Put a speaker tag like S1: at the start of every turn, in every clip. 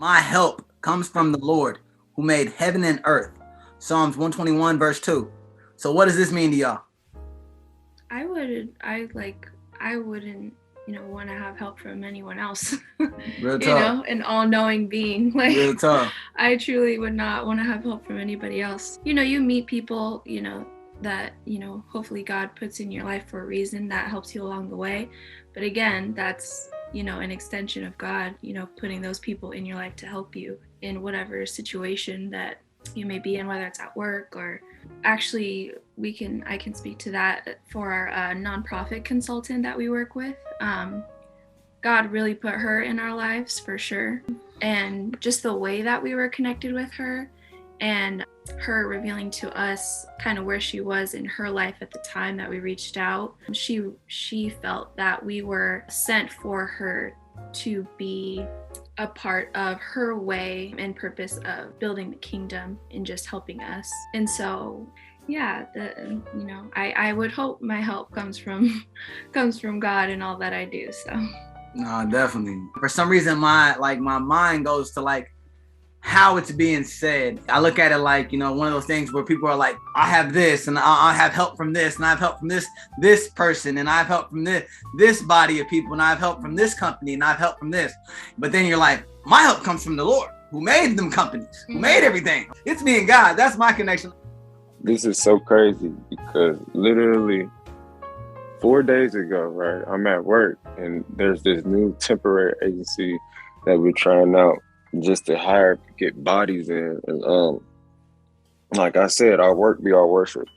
S1: My help comes from the Lord who made heaven and earth. Psalms 121 verse 2. So what does this mean to y'all?
S2: I wouldn't, want to have help from anyone else.
S1: Real tough.
S2: An all-knowing being.
S1: Real tough.
S2: I truly would not want to have help from anybody else. You meet people, that, hopefully God puts in your life for a reason that helps you along the way. But again, that's, an extension of God, putting those people in your life to help you in whatever situation that you may be in, whether it's at work or actually I can speak to that for our nonprofit consultant that we work with. God really put her in our lives for sure. And just the way that we were connected with her and her revealing to us kind of where she was in her life at the time that we reached out. She felt that we were sent for her to be a part of her way and purpose of building the kingdom and just helping us. And so yeah, I would hope my help comes from God in all that I do. So
S1: no, definitely. For some reason my mind goes to how it's being said. I look at it like, one of those things where people are like, I have this and I have help from this and I have help from this person and I have help from this body of people and I have help from this company and I have help from this. But then you're like, my help comes from the Lord who made them companies, who made everything. It's me and God. That's my connection.
S3: This is so crazy because literally 4 days ago, right, I'm at work and there's this new temporary agency that we're trying out just to get bodies in. And like I said, our work be our worship.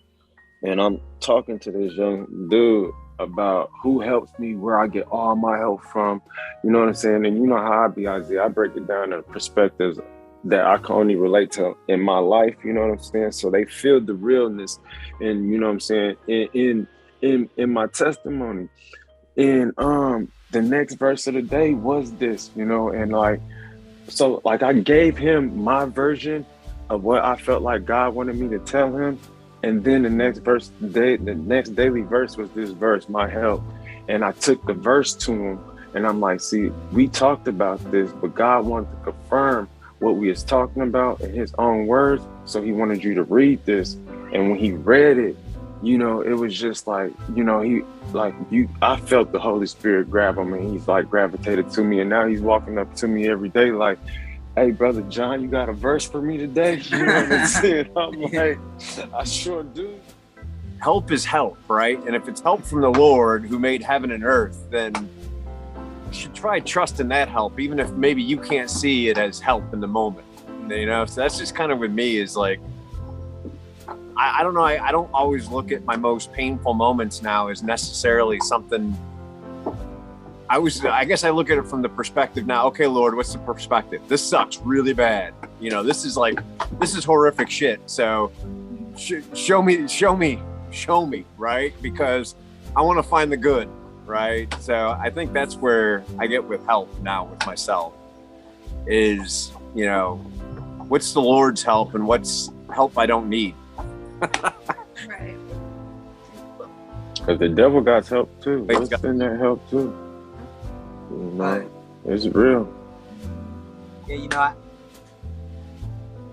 S3: And I'm talking to this young dude about who helps me, where I get all my help from. You know what I'm saying? And you know how I be, Isaiah. I break it down in perspectives that I can only relate to in my life. You know what I'm saying? So they feel the realness, and you know what I'm saying, in my testimony. And the next verse of the day was this, and so I gave him my version of what I felt like God wanted me to tell him. And then the next daily verse was this verse, my help. And I took the verse to him and I'm like, see, we talked about this, but God wanted to confirm what we was talking about in his own words. So he wanted you to read this. And when he read it, it was just I felt the Holy Spirit grab him and he's gravitated to me. And now he's walking up to me every day like, hey, Brother John, you got a verse for me today? You know what I'm saying? I'm like, I sure do.
S4: Help is help, right? And if it's help from the Lord who made heaven and earth, then you should try trusting that help, even if maybe you can't see it as help in the moment. So that's just kind of with me is I don't know. I don't always look at my most painful moments now as necessarily something. I guess I look at it from the perspective now. Okay, Lord, what's the perspective? This sucks really bad. This is horrific shit. So show me, right? Because I want to find the good, right? So I think that's where I get with help now with myself is, what's the Lord's help and what's help I don't need.
S2: Right.
S3: Because the devil got help too. What's in that help too? It's real.
S5: Yeah,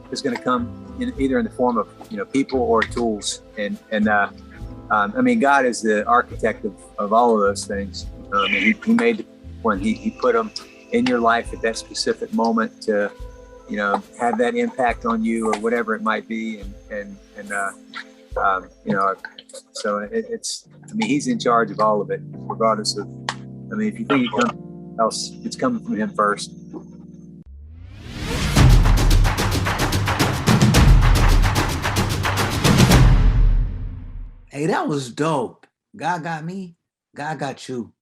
S5: it's going to come either in the form of people or tools, and God is the architect of all of those things. And he made when he put them in your life at that specific moment to have that impact on you or whatever it might be, so it's he's in charge of all of it, regardless of. If you think it comes from else, it's coming from him first.
S1: Hey, that was dope. God got me. God got you.